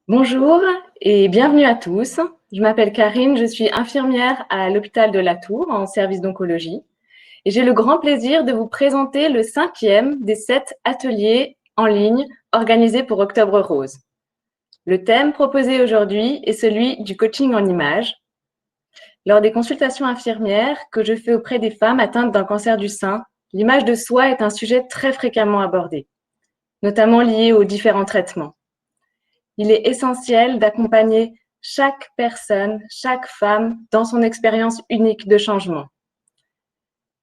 Bonjour et bienvenue à tous. Je m'appelle Karine, je suis infirmière à l'hôpital de La Tour en service d'oncologie et j'ai le grand plaisir de vous présenter le 5e des 7 ateliers en ligne organisés pour Octobre Rose. Le thème proposé aujourd'hui est celui du coaching en images. Lors des consultations infirmières que je fais auprès des femmes atteintes d'un cancer du sein, l'image de soi est un sujet très fréquemment abordé, notamment lié aux différents traitements. Il est essentiel d'accompagner chaque personne, chaque femme dans son expérience unique de changement.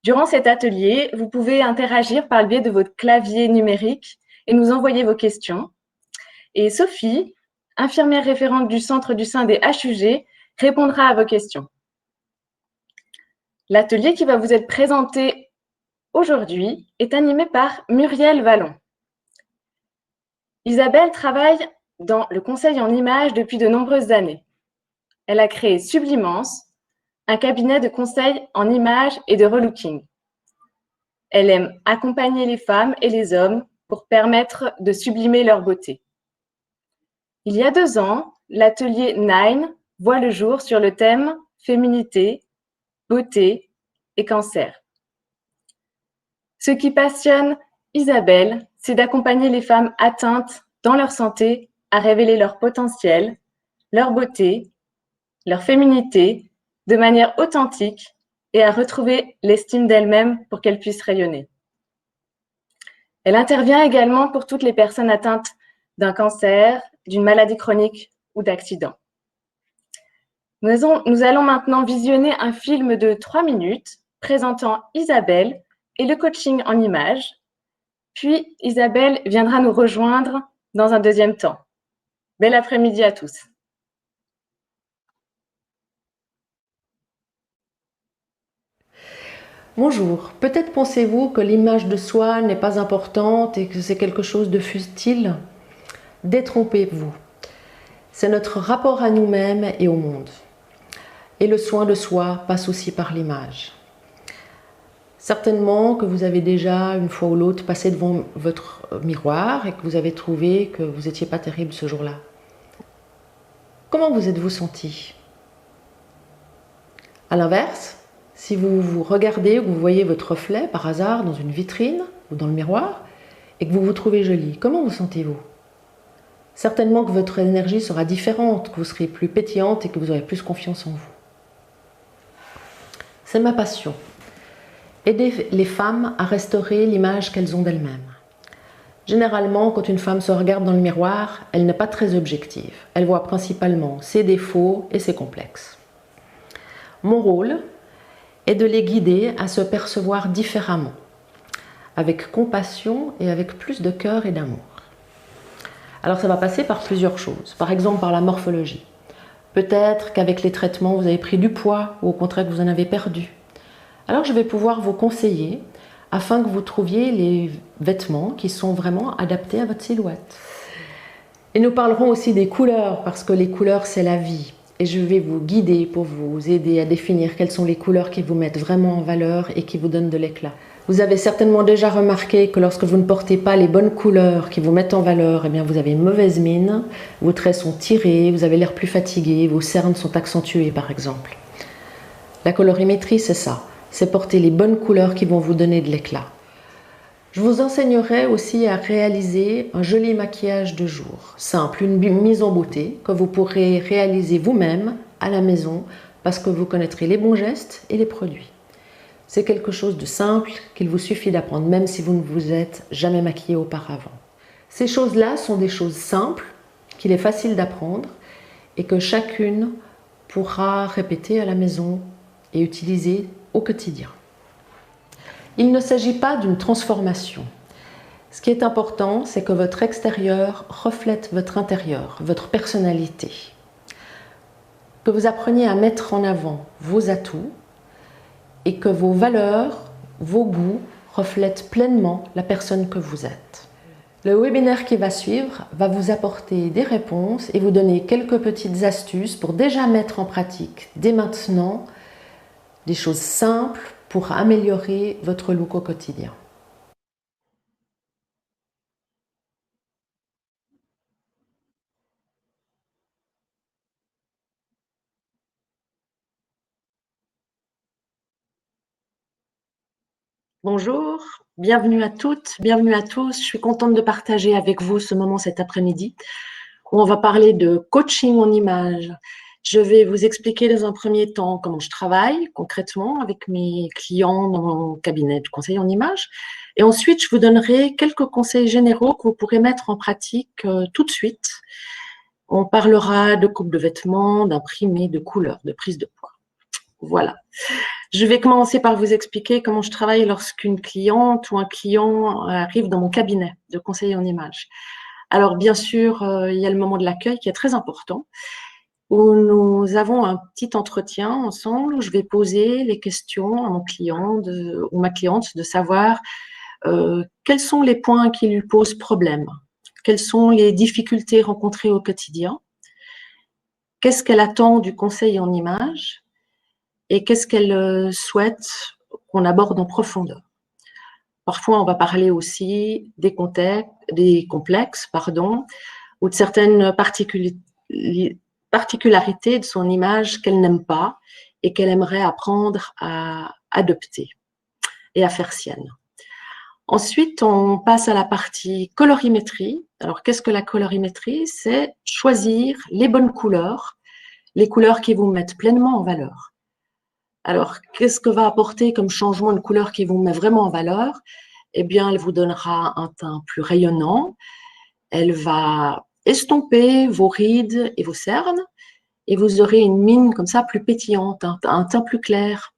Durant cet atelier, vous pouvez interagir par le biais de votre clavier numérique et nous envoyer vos questions. Et Sophie, infirmière référente du Centre du sein des HUG, répondra à vos questions. L'atelier qui va vous être présenté aujourd'hui est animé par Muriel Vallon. Isabelle travaille dans le conseil en images depuis de nombreuses années. Elle a créé Sublimance, un cabinet de conseil en images et de relooking. Elle aime accompagner les femmes et les hommes pour permettre de sublimer leur beauté. Il y a 2 ans, l'atelier Nine voit le jour sur le thème féminité, beauté et cancer. Ce qui passionne Isabelle, c'est d'accompagner les femmes atteintes dans leur santé à révéler leur potentiel, leur beauté, leur féminité de manière authentique et à retrouver l'estime d'elles-mêmes pour qu'elles puissent rayonner. Elle intervient également pour toutes les personnes atteintes d'un cancer, d'une maladie chronique ou d'accident. Nous allons maintenant visionner un film de 3 minutes présentant Isabelle et le coaching en images. Puis Isabelle viendra nous rejoindre dans un deuxième temps. Bel après-midi à tous. Bonjour, peut-être pensez-vous que l'image de soi n'est pas importante et que c'est quelque chose de futile. Détrompez-vous. C'est notre rapport à nous-mêmes et au monde. Et le soin de soi passe aussi par l'image. Certainement que vous avez déjà, une fois ou l'autre, passé devant votre miroir et que vous avez trouvé que vous n'étiez pas terrible ce jour-là. Comment vous êtes-vous senti? À l'inverse, si vous vous regardez ou que vous voyez votre reflet par hasard dans une vitrine ou dans le miroir et que vous vous trouvez jolie, comment vous sentez-vous? Certainement que votre énergie sera différente, que vous serez plus pétillante et que vous aurez plus confiance en vous. C'est ma passion. Aider les femmes à restaurer l'image qu'elles ont d'elles-mêmes. Généralement, quand une femme se regarde dans le miroir, elle n'est pas très objective. Elle voit principalement ses défauts et ses complexes. Mon rôle est de les guider à se percevoir différemment, avec compassion et avec plus de cœur et d'amour. Alors ça va passer par plusieurs choses, par exemple par la morphologie. Peut-être qu'avec les traitements, vous avez pris du poids ou au contraire que vous en avez perdu. Alors je vais pouvoir vous conseiller afin que vous trouviez les vêtements qui sont vraiment adaptés à votre silhouette. Et nous parlerons aussi des couleurs, parce que les couleurs c'est la vie. Et je vais vous guider pour vous aider à définir quelles sont les couleurs qui vous mettent vraiment en valeur et qui vous donnent de l'éclat. Vous avez certainement déjà remarqué que lorsque vous ne portez pas les bonnes couleurs qui vous mettent en valeur, eh bien vous avez une mauvaise mine, vos traits sont tirés, vous avez l'air plus fatigué, vos cernes sont accentuées par exemple. La colorimétrie c'est ça, c'est porter les bonnes couleurs qui vont vous donner de l'éclat. Je vous enseignerai aussi à réaliser un joli maquillage de jour, simple, une mise en beauté que vous pourrez réaliser vous-même à la maison parce que vous connaîtrez les bons gestes et les produits. C'est quelque chose de simple qu'il vous suffit d'apprendre même si vous ne vous êtes jamais maquillé auparavant. Ces choses-là sont des choses simples, qu'il est facile d'apprendre et que chacune pourra répéter à la maison et utiliser au quotidien. Il ne s'agit pas d'une transformation. Ce qui est important, c'est que votre extérieur reflète votre intérieur, votre personnalité. Que vous appreniez à mettre en avant vos atouts et que vos valeurs, vos goûts reflètent pleinement la personne que vous êtes. Le webinaire qui va suivre va vous apporter des réponses et vous donner quelques petites astuces pour déjà mettre en pratique dès maintenant des choses simples pour améliorer votre look au quotidien. Bonjour, bienvenue à toutes, bienvenue à tous. Je suis contente de partager avec vous ce moment cet après-midi où on va parler de coaching en images. Je vais vous expliquer dans un premier temps comment je travaille concrètement avec mes clients dans mon cabinet de conseil en images. Et ensuite, je vous donnerai quelques conseils généraux que vous pourrez mettre en pratique tout de suite. On parlera de coupe de vêtements, d'imprimé, de couleurs, de prise de poids. Voilà. Je vais commencer par vous expliquer comment je travaille lorsqu'une cliente ou un client arrive dans mon cabinet de conseil en images. Alors, bien sûr, il y a le moment de l'accueil qui est très important, où nous avons un petit entretien ensemble, où je vais poser les questions à mon client ou ma cliente de savoir quels sont les points qui lui posent problème, quelles sont les difficultés rencontrées au quotidien, qu'est-ce qu'elle attend du conseil en images et qu'est-ce qu'elle souhaite qu'on aborde en profondeur. Parfois, on va parler aussi des complexes, ou de certaines particularités de son image qu'elle n'aime pas et qu'elle aimerait apprendre à adopter et à faire sienne. Ensuite, on passe à la partie colorimétrie. Alors, qu'est-ce que la colorimétrie? C'est choisir les bonnes couleurs, les couleurs qui vous mettent pleinement en valeur. Alors, qu'est-ce que va apporter comme changement une couleur qui vous met vraiment en valeur? Eh bien, elle vous donnera un teint plus rayonnant, elle va estomper vos rides et vos cernes, et vous aurez une mine comme ça plus pétillante, un teint plus clair.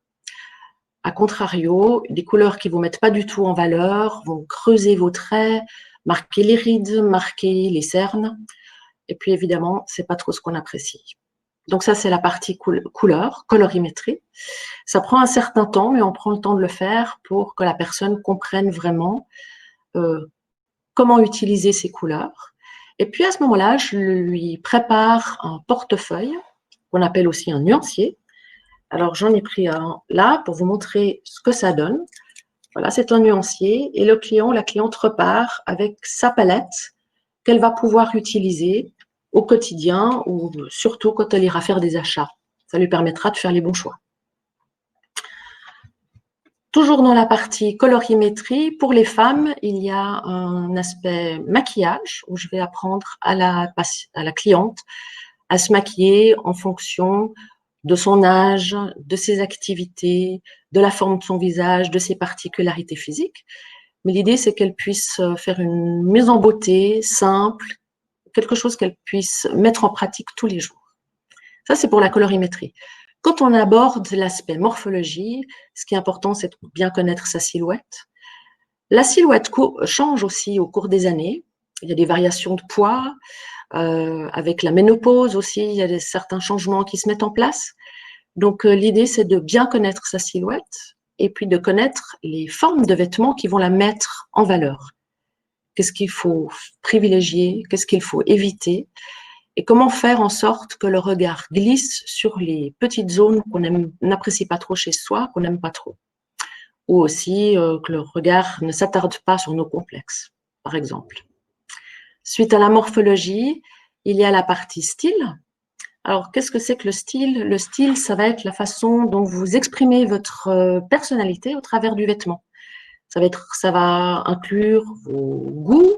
A contrario, des couleurs qui ne vous mettent pas du tout en valeur vont creuser vos traits, marquer les rides, marquer les cernes, et puis évidemment, ce n'est pas trop ce qu'on apprécie. Donc ça, c'est la partie couleur, colorimétrie. Ça prend un certain temps, mais on prend le temps de le faire pour que la personne comprenne vraiment comment utiliser ces couleurs. Et puis à ce moment-là, je lui prépare un portefeuille, qu'on appelle aussi un nuancier. Alors j'en ai pris un là pour vous montrer ce que ça donne. Voilà, c'est un nuancier et le client ou la cliente repart avec sa palette qu'elle va pouvoir utiliser au quotidien ou surtout quand elle ira faire des achats. Ça lui permettra de faire les bons choix. Toujours dans la partie colorimétrie, pour les femmes, il y a un aspect maquillage où je vais apprendre à la cliente à se maquiller en fonction de son âge, de ses activités, de la forme de son visage, de ses particularités physiques. Mais l'idée, c'est qu'elle puisse faire une mise en beauté simple, quelque chose qu'elle puisse mettre en pratique tous les jours. Ça, c'est pour la colorimétrie. Quand on aborde l'aspect morphologie, ce qui est important, c'est de bien connaître sa silhouette. La silhouette change aussi au cours des années. Il y a des variations de poids. Avec la ménopause aussi, il y a certains changements qui se mettent en place. Donc, l'idée, c'est de bien connaître sa silhouette et puis de connaître les formes de vêtements qui vont la mettre en valeur. Qu'est-ce qu'il faut privilégier? Qu'est-ce qu'il faut éviter? Et comment faire en sorte que le regard glisse sur les petites zones qu'on n'apprécie pas trop chez soi, qu'on n'aime pas trop. Ou aussi que le regard ne s'attarde pas sur nos complexes, par exemple. Suite à la morphologie, il y a la partie style. Alors, qu'est-ce que c'est que le style? Le style, ça va être la façon dont vous exprimez votre personnalité au travers du vêtement. Ça va inclure vos goûts,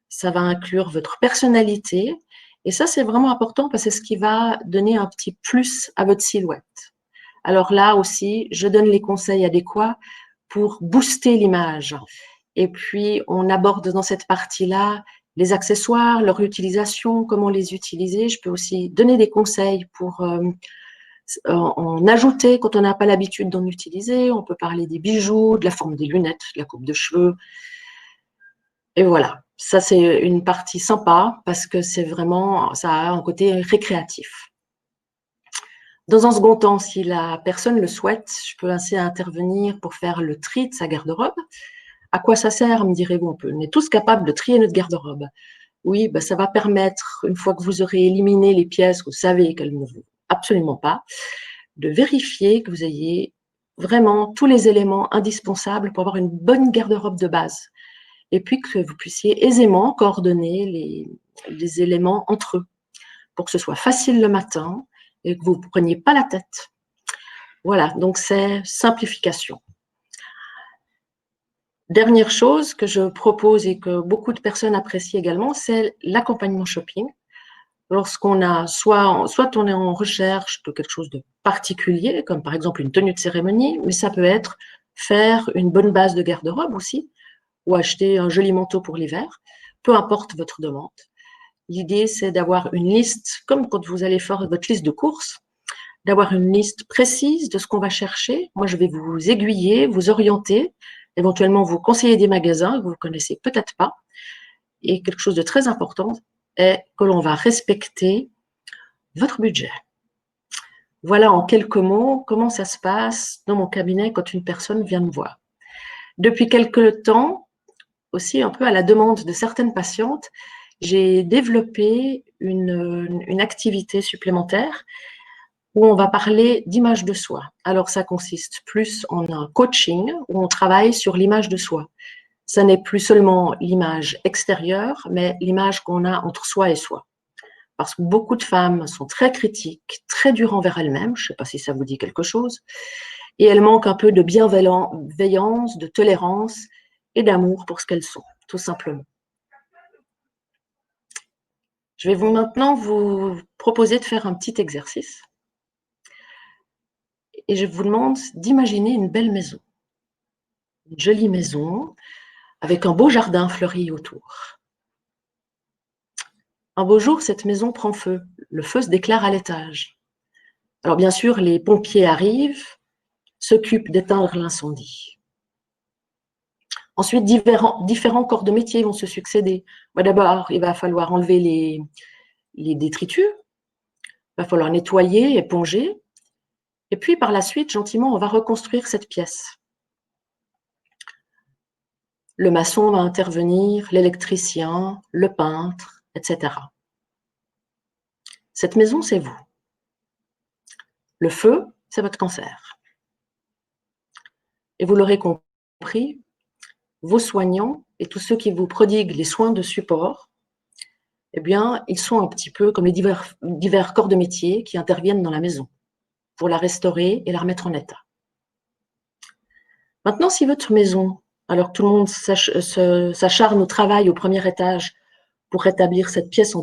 ça va inclure votre personnalité. Et ça, c'est vraiment important parce que c'est ce qui va donner un petit plus à votre silhouette. Alors là aussi, je donne les conseils adéquats pour booster l'image. Et puis, on aborde dans cette partie-là les accessoires, leur utilisation, comment les utiliser. Je peux aussi donner des conseils pour en ajouter quand on n'a pas l'habitude d'en utiliser. On peut parler des bijoux, de la forme des lunettes, de la coupe de cheveux. Et voilà, ça c'est une partie sympa parce que c'est vraiment, ça a un côté récréatif. Dans un second temps, si la personne le souhaite, je peux ainsi intervenir pour faire le tri de sa garde-robe. À quoi ça sert, me direz-vous? On est tous capables de trier notre garde-robe. Oui, ben ça va permettre, une fois que vous aurez éliminé les pièces que vous savez qu'elles ne vous absolument pas, de vérifier que vous ayez vraiment tous les éléments indispensables pour avoir une bonne garde-robe de base. Et puis que vous puissiez aisément coordonner les éléments entre eux pour que ce soit facile le matin et que vous ne preniez pas la tête. Voilà, donc c'est simplification. Dernière chose que je propose et que beaucoup de personnes apprécient également, c'est l'accompagnement shopping. Lorsqu'on a soit on est en recherche de quelque chose de particulier, comme par exemple une tenue de cérémonie, mais ça peut être faire une bonne base de garde-robe aussi, ou acheter un joli manteau pour l'hiver, peu importe votre demande. L'idée, c'est d'avoir une liste, comme quand vous allez faire votre liste de courses, d'avoir une liste précise de ce qu'on va chercher. Moi, je vais vous aiguiller, vous orienter, éventuellement vous conseiller des magasins que vous ne connaissez peut-être pas. Et quelque chose de très important est que l'on va respecter votre budget. Voilà en quelques mots comment ça se passe dans mon cabinet quand une personne vient me voir. Depuis quelque temps, aussi un peu à la demande de certaines patientes, j'ai développé une activité supplémentaire où on va parler d'image de soi. Alors, ça consiste plus en un coaching où on travaille sur l'image de soi. Ça n'est plus seulement l'image extérieure, mais l'image qu'on a entre soi et soi. Parce que beaucoup de femmes sont très critiques, très dures envers elles-mêmes, je ne sais pas si ça vous dit quelque chose, et elles manquent un peu de bienveillance, de tolérance et d'amour pour ce qu'elles sont, tout simplement. Je vais maintenant vous proposer de faire un petit exercice. Et je vous demande d'imaginer une belle maison. Une jolie maison avec un beau jardin fleuri autour. Un beau jour, cette maison prend feu. Le feu se déclare à l'étage. Alors bien sûr, les pompiers arrivent, s'occupent d'éteindre l'incendie. Ensuite, différents corps de métier vont se succéder. D'abord, il va falloir enlever les détritus, il va falloir nettoyer, éponger. Et puis, par la suite, gentiment, on va reconstruire cette pièce. Le maçon va intervenir, l'électricien, le peintre, etc. Cette maison, c'est vous. Le feu, c'est votre cancer. Et vous l'aurez compris, vos soignants et tous ceux qui vous prodiguent les soins de support, eh bien, ils sont un petit peu comme les divers corps de métier qui interviennent dans la maison pour la restaurer et la remettre en état. Maintenant, si votre maison, alors que tout le monde s'acharne au travail au premier étage pour rétablir cette pièce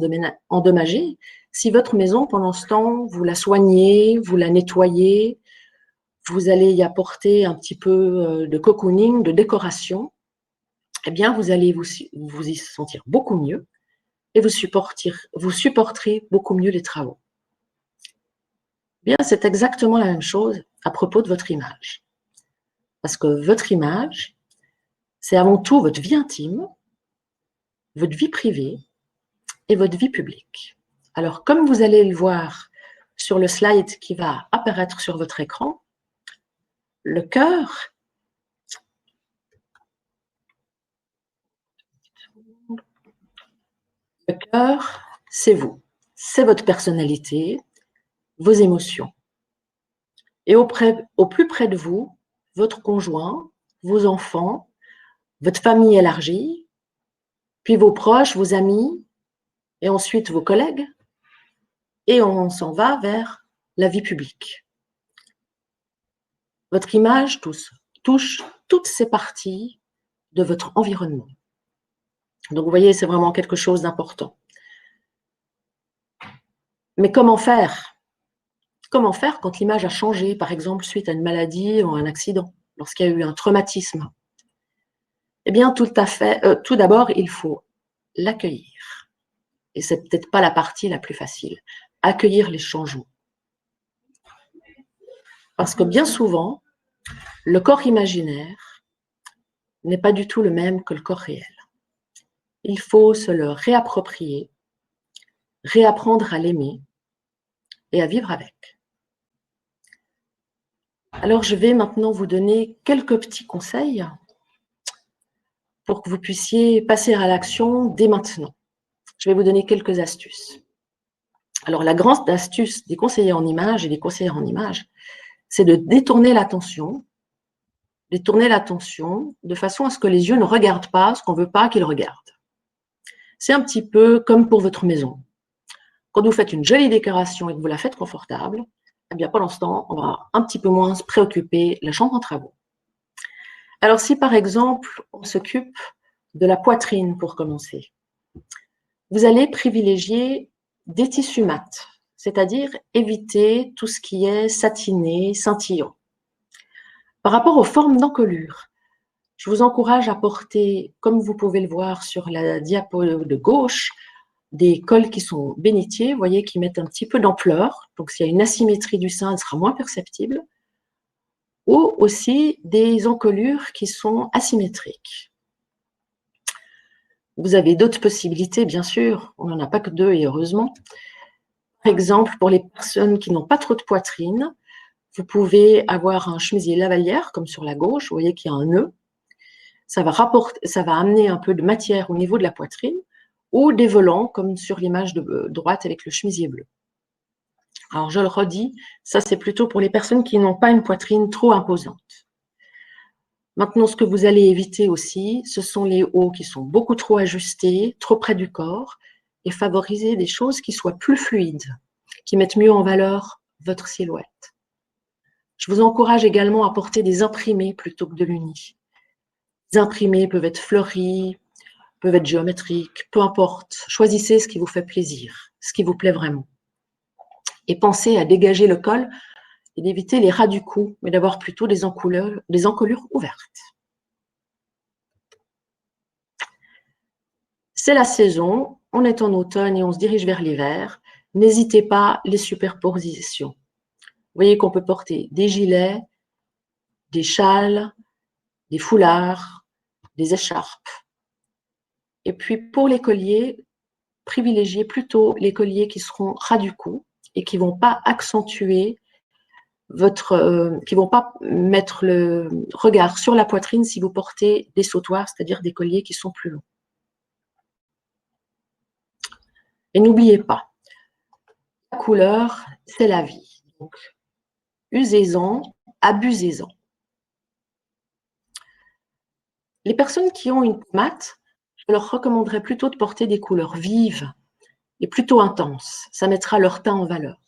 endommagée, si votre maison, pendant ce temps, vous la soignez, vous la nettoyez, vous allez y apporter un petit peu de cocooning, de décoration, eh bien, vous allez vous y sentir beaucoup mieux et vous supporterez beaucoup mieux les travaux. Bien, c'est exactement la même chose à propos de votre image. Parce que votre image, c'est avant tout votre vie intime, votre vie privée et votre vie publique. Alors, comme vous allez le voir sur le slide qui va apparaître sur votre écran, le cœur c'est vous, c'est votre personnalité, vos émotions. Et au plus près de vous, votre conjoint, vos enfants, votre famille élargie, puis vos proches, vos amis, et ensuite vos collègues, et on s'en va vers la vie publique. Votre image touche toutes ces parties de votre environnement. Donc, vous voyez, c'est vraiment quelque chose d'important. Mais comment faire? Comment faire quand l'image a changé, par exemple, suite à une maladie ou un accident, lorsqu'il y a eu un traumatisme? Eh bien, tout d'abord, il faut l'accueillir. Et c'est peut-être pas la partie la plus facile. Accueillir les changements. Parce que bien souvent, le corps imaginaire n'est pas du tout le même que le corps réel. Il faut se le réapproprier, réapprendre à l'aimer et à vivre avec. Alors, je vais maintenant vous donner quelques petits conseils pour que vous puissiez passer à l'action dès maintenant. Je vais vous donner quelques astuces. Alors, la grande astuce des conseillers en images et des conseillères en images, c'est de détourner l'attention de façon à ce que les yeux ne regardent pas ce qu'on ne veut pas qu'ils regardent. C'est un petit peu comme pour votre maison. Quand vous faites une jolie décoration et que vous la faites confortable, eh bien, pour l'instant, on va un petit peu moins se préoccuper de la chambre en travaux. Alors, si par exemple, on s'occupe de la poitrine pour commencer, vous allez privilégier des tissus mat, c'est-à-dire éviter tout ce qui est satiné, scintillant. Par rapport aux formes d'encolure, je vous encourage à porter, comme vous pouvez le voir sur la diapo de gauche, des cols qui sont bénitiers, vous voyez, qui mettent un petit peu d'ampleur. Donc, s'il y a une asymétrie du sein, elle sera moins perceptible. Ou aussi des encolures qui sont asymétriques. Vous avez d'autres possibilités, bien sûr. On n'en a pas que deux, et heureusement. Par exemple, pour les personnes qui n'ont pas trop de poitrine, vous pouvez avoir un chemisier lavalière, comme sur la gauche. Vous voyez qu'il y a un nœud. Ça va amener un peu de matière au niveau de la poitrine, ou des volants, comme sur l'image de droite avec le chemisier bleu. Alors, je le redis, ça, c'est plutôt pour les personnes qui n'ont pas une poitrine trop imposante. Maintenant, ce que vous allez éviter aussi, ce sont les hauts qui sont beaucoup trop ajustés, trop près du corps, et favoriser des choses qui soient plus fluides, qui mettent mieux en valeur votre silhouette. Je vous encourage également à porter des imprimés plutôt que de l'uni. Les imprimés peuvent être fleuris, peuvent être géométriques, peu importe. Choisissez ce qui vous fait plaisir, ce qui vous plaît vraiment. Et pensez à dégager le col et d'éviter les ras du cou, mais d'avoir plutôt des encolures ouvertes. C'est la saison, on est en automne et on se dirige vers l'hiver. N'hésitez pas les superpositions. Vous voyez qu'on peut porter des gilets, des châles, des foulards, des écharpes. Et puis pour les colliers, privilégiez plutôt les colliers qui seront ras du cou et qui ne vont pas accentuer qui ne vont pas mettre le regard sur la poitrine si vous portez des sautoirs, c'est-à-dire des colliers qui sont plus longs. Et n'oubliez pas, la couleur, c'est la vie. Donc, usez-en, abusez-en. Les personnes qui ont une peau mate, je leur recommanderais plutôt de porter des couleurs vives et plutôt intenses. Ça mettra leur teint en valeur.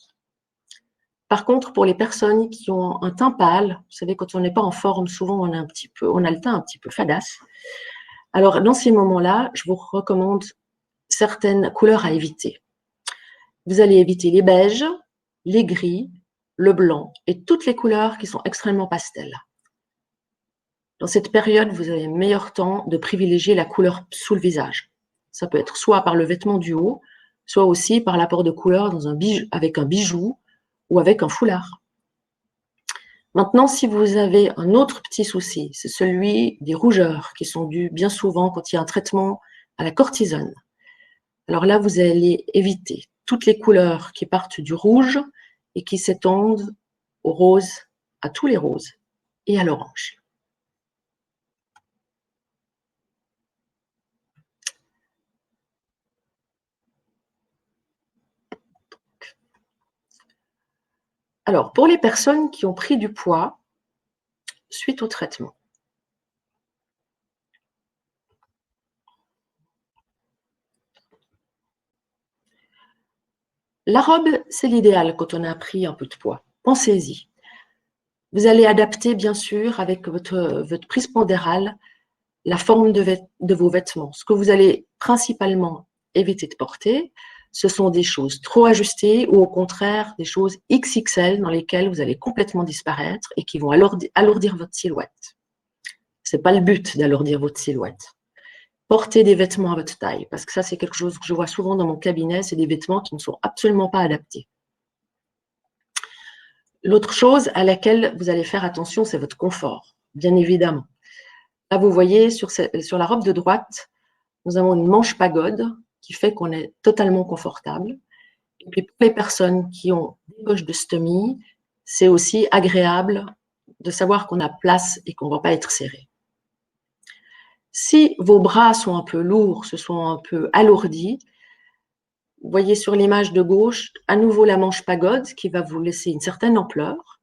Par contre, pour les personnes qui ont un teint pâle, vous savez, quand on n'est pas en forme, souvent on a le teint un petit peu fadasse. Alors, dans ces moments-là, je vous recommande certaines couleurs à éviter. Vous allez éviter les beiges, les gris, le blanc et toutes les couleurs qui sont extrêmement pastel. Dans cette période, vous avez meilleur temps de privilégier la couleur sous le visage. Ça peut être soit par le vêtement du haut, soit aussi par l'apport de couleur avec un bijou ou avec un foulard. Maintenant, si vous avez un autre petit souci, c'est celui des rougeurs qui sont dues bien souvent quand il y a un traitement à la cortisone. Alors là, vous allez éviter toutes les couleurs qui partent du rouge et qui s'étendent au rose, à tous les roses et à l'orange. Alors, pour les personnes qui ont pris du poids suite au traitement, la robe, c'est l'idéal quand on a pris un peu de poids. Pensez-y. Vous allez adapter, bien sûr, avec votre prise pondérale, la forme de vos vêtements. Ce que vous allez principalement éviter de porter, ce sont des choses trop ajustées ou au contraire des choses XXL dans lesquelles vous allez complètement disparaître et qui vont alourdir votre silhouette. Ce n'est pas le but d'alourdir votre silhouette. Portez des vêtements à votre taille, parce que ça, c'est quelque chose que je vois souvent dans mon cabinet, c'est des vêtements qui ne sont absolument pas adaptés. L'autre chose à laquelle vous allez faire attention, c'est votre confort, bien évidemment. Là, vous voyez, sur la robe de droite, nous avons une manche pagode qui fait qu'on est totalement confortable. Et puis, pour les personnes qui ont des poches de stomie, c'est aussi agréable de savoir qu'on a place et qu'on ne va pas être serré. Si vos bras sont un peu lourds, se sont un peu alourdis, vous voyez sur l'image de gauche, à nouveau la manche pagode qui va vous laisser une certaine ampleur.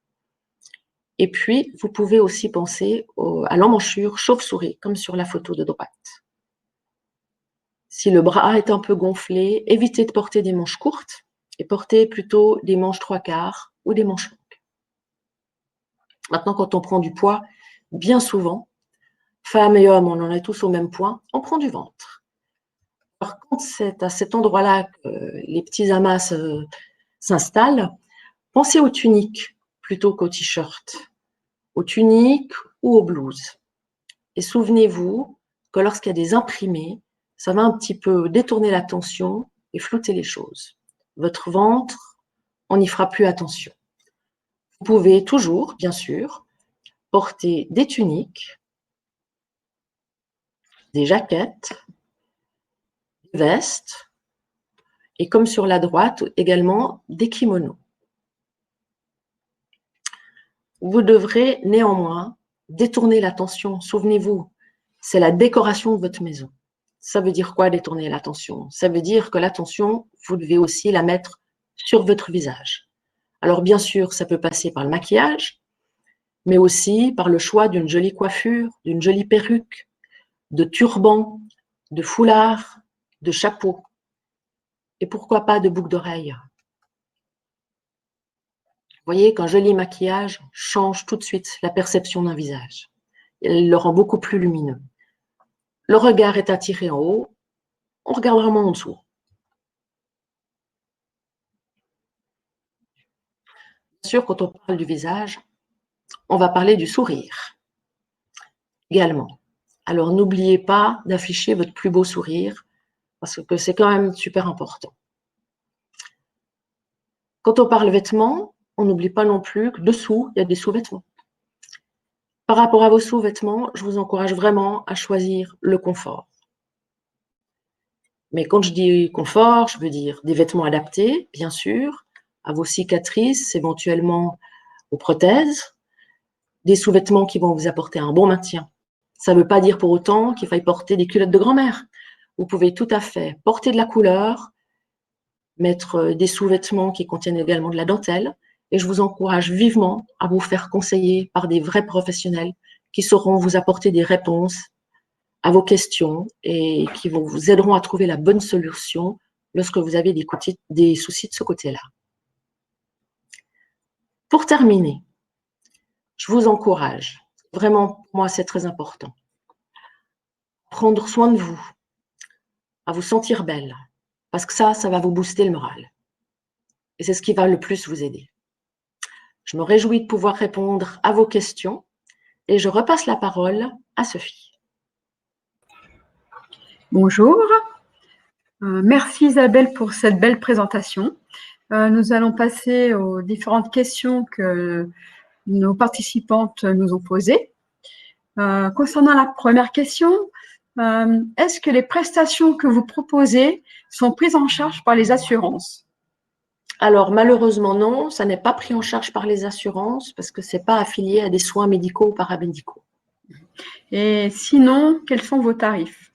Et puis, vous pouvez aussi penser à l'emmanchure chauve-souris, comme sur la photo de droite. Si le bras est un peu gonflé, évitez de porter des manches courtes et portez plutôt des manches 3/4 ou des manches longues. Maintenant, quand on prend du poids, bien souvent, Femmes et hommes, on en est tous au même point, on prend du ventre. Alors, quand c'est à cet endroit-là que les petits amas s'installent, pensez aux tuniques plutôt qu'aux t-shirts, aux tuniques ou aux blouses. Et souvenez-vous que lorsqu'il y a des imprimés, ça va un petit peu détourner l'attention et flouter les choses. Votre ventre, on n'y fera plus attention. Vous pouvez toujours, bien sûr, porter des tuniques, des jaquettes, des vestes, et comme sur la droite, également des kimonos. Vous devrez néanmoins détourner l'attention. Souvenez-vous, c'est la décoration de votre maison. Ça veut dire quoi, détourner l'attention? Ça veut dire que l'attention, vous devez aussi la mettre sur votre visage. Alors bien sûr, ça peut passer par le maquillage, mais aussi par le choix d'une jolie coiffure, d'une jolie perruque, de turban, de foulard, de chapeau. Et pourquoi pas de boucles d'oreilles. Vous voyez qu'un joli maquillage change tout de suite la perception d'un visage. Il le rend beaucoup plus lumineux. Le regard est attiré en haut, on regarde vraiment en dessous. Bien sûr, quand on parle du visage, on va parler du sourire également. Alors, n'oubliez pas d'afficher votre plus beau sourire parce que c'est quand même super important. Quand on parle vêtements, on n'oublie pas non plus que dessous, il y a des sous-vêtements. Par rapport à vos sous-vêtements, je vous encourage vraiment à choisir le confort. Mais quand je dis confort, je veux dire des vêtements adaptés, bien sûr, à vos cicatrices, éventuellement aux prothèses, des sous-vêtements qui vont vous apporter un bon maintien. Ça ne veut pas dire pour autant qu'il faille porter des culottes de grand-mère. Vous pouvez tout à fait porter de la couleur, mettre des sous-vêtements qui contiennent également de la dentelle, et je vous encourage vivement à vous faire conseiller par des vrais professionnels qui sauront vous apporter des réponses à vos questions et qui vous aideront à trouver la bonne solution lorsque vous avez des soucis de ce côté-là. Pour terminer, je vous encourage, vraiment pour moi c'est très important, à prendre soin de vous, à vous sentir belle, parce que ça va vous booster le moral. Et c'est ce qui va le plus vous aider. Je me réjouis de pouvoir répondre à vos questions et je repasse la parole à Sophie. Bonjour, merci Isabelle pour cette belle présentation. Nous allons passer aux différentes questions que nos participantes nous ont posées. Concernant la première question, est-ce que les prestations que vous proposez sont prises en charge par les assurances? Alors malheureusement non, ça n'est pas pris en charge par les assurances parce que ce n'est pas affilié à des soins médicaux ou paramédicaux. Et sinon, quels sont vos tarifs?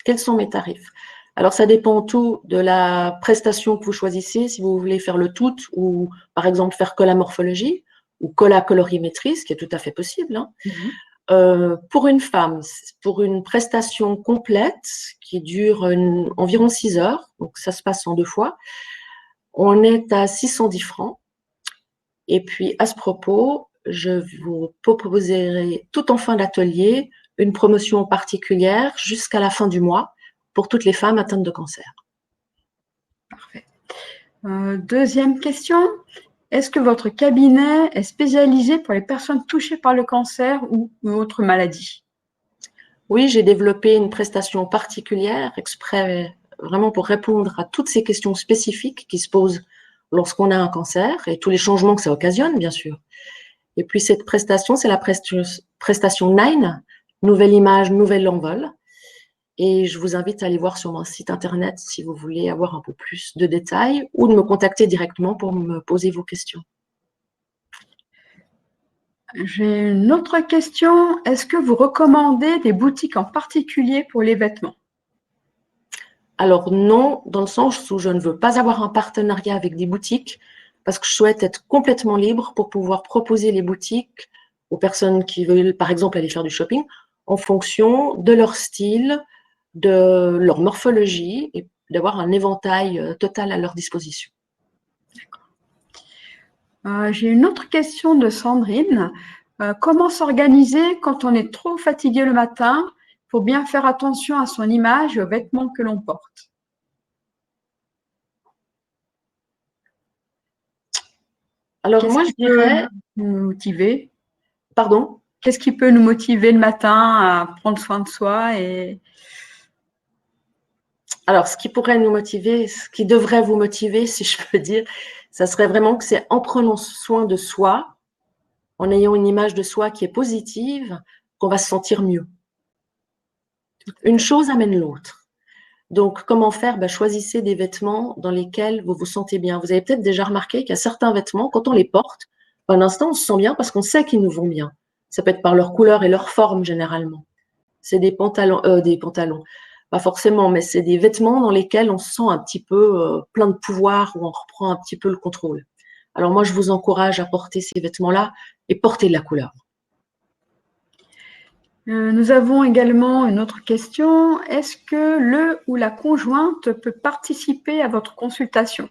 Quels sont mes tarifs? Alors ça dépend tout de la prestation que vous choisissez, si vous voulez faire le tout ou par exemple faire que la morphologie ou que la colorimétrie, ce qui est tout à fait possible. Hein. Pour une femme, pour une prestation complète qui dure environ 6 heures, donc ça se passe en 2 fois, on est à 610 francs. Et puis, à ce propos, je vous proposerai tout en fin d'atelier une promotion particulière jusqu'à la fin du mois pour toutes les femmes atteintes de cancer. Parfait. Deuxième question, est-ce que votre cabinet est spécialisé pour les personnes touchées par le cancer ou autre maladie? Oui, j'ai développé une prestation particulière exprès vraiment pour répondre à toutes ces questions spécifiques qui se posent lorsqu'on a un cancer et tous les changements que ça occasionne, bien sûr. Et puis cette prestation, c'est la prestation 9, nouvelle image, nouvel envol. Et je vous invite à aller voir sur mon site internet si vous voulez avoir un peu plus de détails ou de me contacter directement pour me poser vos questions. J'ai une autre question. Est-ce que vous recommandez des boutiques en particulier pour les vêtements? Alors non, dans le sens où je ne veux pas avoir un partenariat avec des boutiques parce que je souhaite être complètement libre pour pouvoir proposer les boutiques aux personnes qui veulent, par exemple, aller faire du shopping en fonction de leur style, de leur morphologie et d'avoir un éventail total à leur disposition. J'ai une autre question de Sandrine. Comment s'organiser quand on est trop fatigué le matin pour bien faire attention à son image et aux vêtements que l'on porte? Alors Qu'est-ce moi, je qui peut dirais, nous motiver? pardon, Qu'est-ce qui peut nous motiver le matin à prendre soin de soi et alors ce qui pourrait nous motiver, ce qui devrait vous motiver, si je peux dire, ça serait vraiment que c'est en prenant soin de soi, en ayant une image de soi qui est positive, qu'on va se sentir mieux. Une chose amène l'autre. Donc, comment faire? Ben, choisissez des vêtements dans lesquels vous vous sentez bien. Vous avez peut-être déjà remarqué qu'il y a certains vêtements, quand on les porte, un instant, on se sent bien parce qu'on sait qu'ils nous vont bien. Ça peut être par leur couleur et leur forme, généralement. C'est des pantalons, pas forcément, mais c'est des vêtements dans lesquels on se sent un petit peu plein de pouvoir, où on reprend un petit peu le contrôle. Alors moi, je vous encourage à porter ces vêtements-là et porter de la couleur. Nous avons également une autre question. Est-ce que le ou la conjointe peut participer à votre consultation?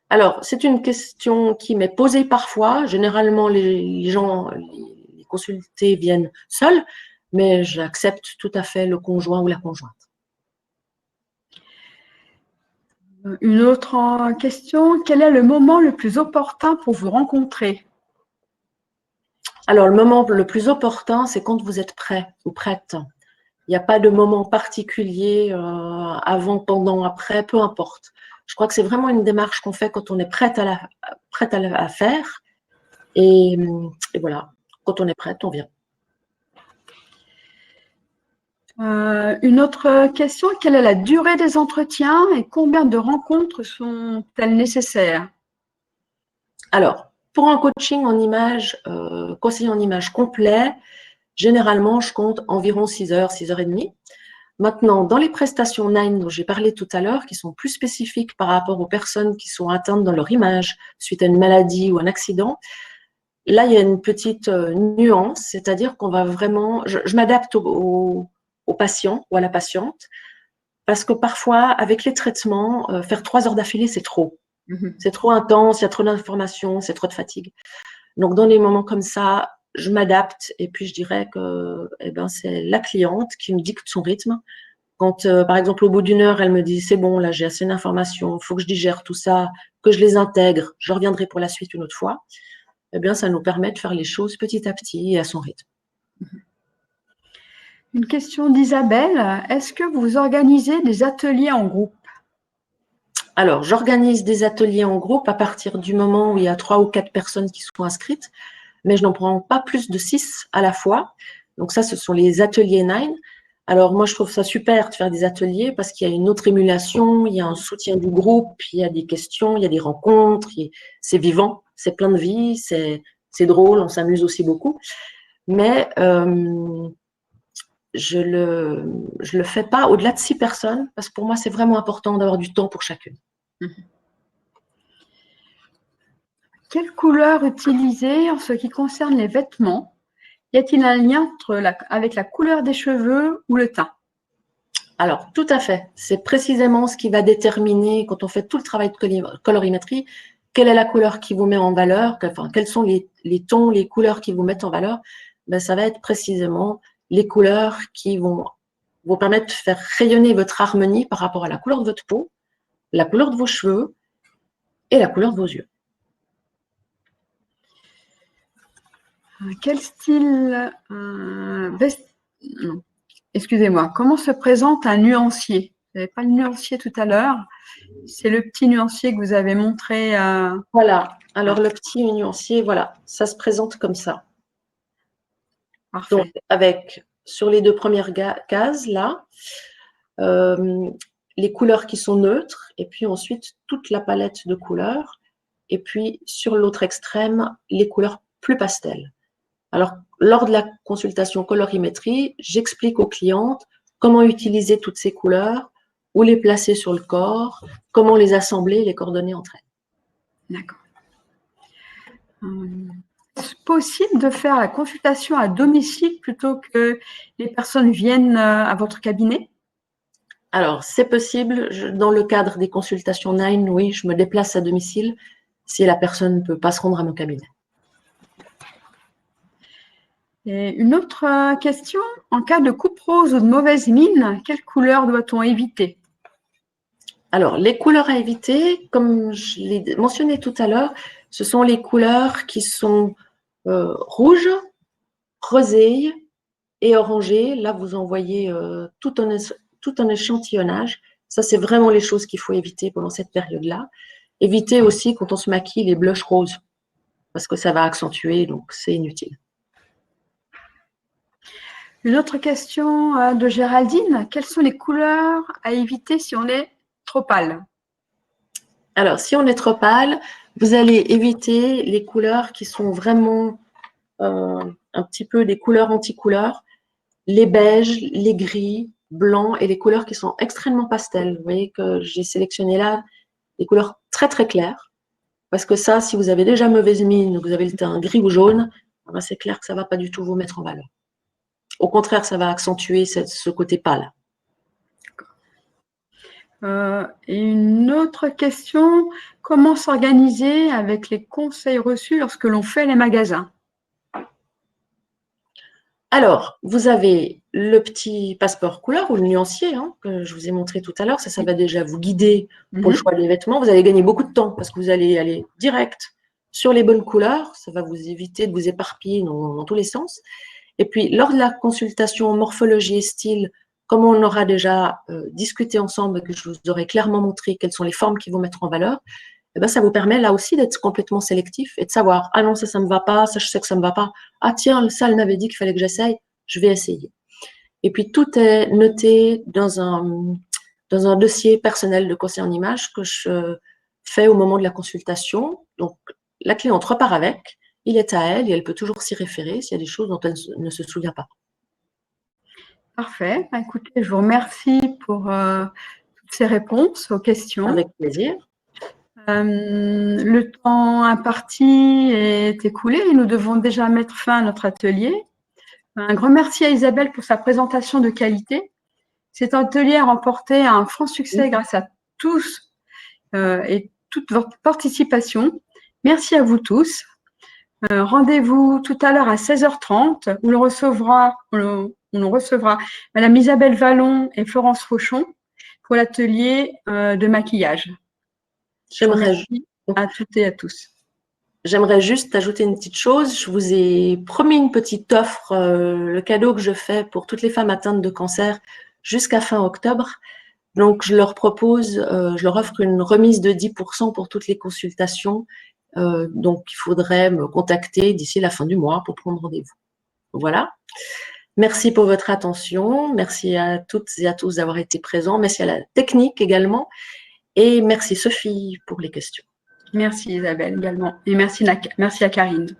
Alors, c'est une question qui m'est posée parfois. Généralement, les gens, les consultés viennent seuls, mais j'accepte tout à fait le conjoint ou la conjointe. Une autre question. Quel est le moment le plus opportun pour vous rencontrer? Alors, le moment le plus opportun, c'est quand vous êtes prêt ou prête. Il n'y a pas de moment particulier avant, pendant, après, peu importe. Je crois que c'est vraiment une démarche qu'on fait quand on est prête à faire. Et voilà, quand on est prête, on vient. Une autre question. Quelle est la durée des entretiens et combien de rencontres sont-elles nécessaires? Alors, pour un coaching en image, conseiller en image complet, généralement, je compte environ 6 heures, 6 heures et demie. Maintenant, dans les prestations Nine dont j'ai parlé tout à l'heure, qui sont plus spécifiques par rapport aux personnes qui sont atteintes dans leur image suite à une maladie ou un accident, là, il y a une petite nuance, c'est-à-dire qu'on va vraiment… Je m'adapte au patient ou à la patiente, parce que parfois, avec les traitements, faire 3 heures d'affilée, c'est trop. C'est trop intense, il y a trop d'informations, c'est trop de fatigue. Donc, dans les moments comme ça, je m'adapte et puis je dirais que c'est la cliente qui me dicte son rythme. Quand, par exemple, au bout d'une heure, elle me dit « c'est bon, là, j'ai assez d'informations, il faut que je digère tout ça, que je les intègre, je reviendrai pour la suite une autre fois », ça nous permet de faire les choses petit à petit et à son rythme. Une question d'Isabelle. Est-ce que vous organisez des ateliers en groupe? Alors, j'organise des ateliers en groupe à partir du moment où il y a 3 ou 4 personnes qui sont inscrites, mais je n'en prends pas plus de 6 à la fois. Donc ça, ce sont les ateliers Nine. Alors moi, je trouve ça super de faire des ateliers parce qu'il y a une autre émulation, il y a un soutien du groupe, il y a des questions, il y a des rencontres, c'est vivant, c'est plein de vie, c'est drôle, on s'amuse aussi beaucoup. Mais je le fais pas au-delà de 6 personnes parce que pour moi, c'est vraiment important d'avoir du temps pour chacune. Quelle couleur utiliser en ce qui concerne les vêtements? Y a-t-il un lien avec la couleur des cheveux ou le teint? Alors, tout à fait. C'est précisément ce qui va déterminer, quand on fait tout le travail de colorimétrie, quelle est la couleur qui vous met en valeur, enfin, quels sont les tons, les couleurs qui vous mettent en valeur. Ça va être précisément les couleurs qui vont vous permettre de faire rayonner votre harmonie par rapport à la couleur de votre peau, la couleur de vos cheveux et la couleur de vos yeux. Quel style excusez-moi, comment se présente un nuancier? Vous n'avez pas le nuancier tout à l'heure. C'est le petit nuancier que vous avez montré. Voilà. Alors, le petit nuancier, voilà, ça se présente comme ça. Parfait. Donc, avec, sur les 2 premières cases, là, les couleurs qui sont neutres, et puis ensuite, toute la palette de couleurs. Et puis, sur l'autre extrême, les couleurs plus pastel. Alors, lors de la consultation colorimétrie, j'explique aux clientes comment utiliser toutes ces couleurs, où les placer sur le corps, comment les assembler et les coordonner entre elles. D'accord. Est-ce possible de faire la consultation à domicile plutôt que les personnes viennent à votre cabinet? Alors, c'est possible. Dans le cadre des consultations Nine, oui, je me déplace à domicile si la personne ne peut pas se rendre à mon cabinet. Et une autre question, en cas de coupe rose ou de mauvaise mine, quelle couleur doit-on éviter? Alors, les couleurs à éviter, comme je l'ai mentionné tout à l'heure, ce sont les couleurs qui sont rouges, rosées et orangées. Là, vous en voyez tout un échantillonnage. Ça, c'est vraiment les choses qu'il faut éviter pendant cette période-là. Évitez aussi, quand on se maquille, les blushs roses, parce que ça va accentuer, donc c'est inutile. Une autre question de Géraldine, quelles sont les couleurs à éviter si on est trop pâle? Alors, si on est trop pâle, vous allez éviter les couleurs qui sont vraiment un petit peu des couleurs anti-couleurs, les beiges, les gris, blancs et les couleurs qui sont extrêmement pastel. Vous voyez que j'ai sélectionné là des couleurs très très claires, parce que ça, si vous avez déjà mauvaise mine, vous avez le teint gris ou jaune, c'est clair que ça ne va pas du tout vous mettre en valeur. Au contraire, ça va accentuer ce côté pâle. Et une autre question, comment s'organiser avec les conseils reçus lorsque l'on fait les magasins? Alors, vous avez le petit passeport couleur ou le nuancier que je vous ai montré tout à l'heure. Ça va déjà vous guider pour le choix des vêtements. Vous allez gagner beaucoup de temps parce que vous allez aller direct sur les bonnes couleurs. Ça va vous éviter de vous éparpiller dans tous les sens. Et puis, lors de la consultation morphologie et style, comme on aura déjà discuté ensemble et que je vous aurai clairement montré quelles sont les formes qui vont mettre en valeur, eh ben, ça vous permet là aussi d'être complètement sélectif et de savoir, ah non, ça ne me va pas, ça, je sais que ça ne me va pas. Ah tiens, ça, elle m'avait dit qu'il fallait que j'essaye, je vais essayer. Et puis, tout est noté dans un dossier personnel de conseil en images que je fais au moment de la consultation. Donc, la cliente repart avec, il est à elle et elle peut toujours s'y référer s'il y a des choses dont elle ne se souvient pas. Parfait. Écoutez, je vous remercie pour toutes ces réponses aux questions. Avec plaisir. Le temps imparti est écoulé et nous devons déjà mettre fin à notre atelier. Un grand merci à Isabelle pour sa présentation de qualité. Cet atelier a remporté un franc succès grâce à tous et toute votre participation. Merci à vous tous. Rendez-vous tout à l'heure à 16h30 où on recevra Madame Isabelle Vallon et Florence Fauchon pour l'atelier de maquillage. Merci à toutes et à tous. J'aimerais juste ajouter une petite chose. Je vous ai promis une petite offre, le cadeau que je fais pour toutes les femmes atteintes de cancer jusqu'à fin octobre. Donc, je leur propose, je leur offre une remise de 10% pour toutes les consultations. Donc, il faudrait me contacter d'ici la fin du mois pour prendre rendez-vous. Voilà. Merci pour votre attention. Merci à toutes et à tous d'avoir été présents. Merci à la technique également. Et merci Sophie pour les questions. Merci Isabelle également. Et merci à Karine.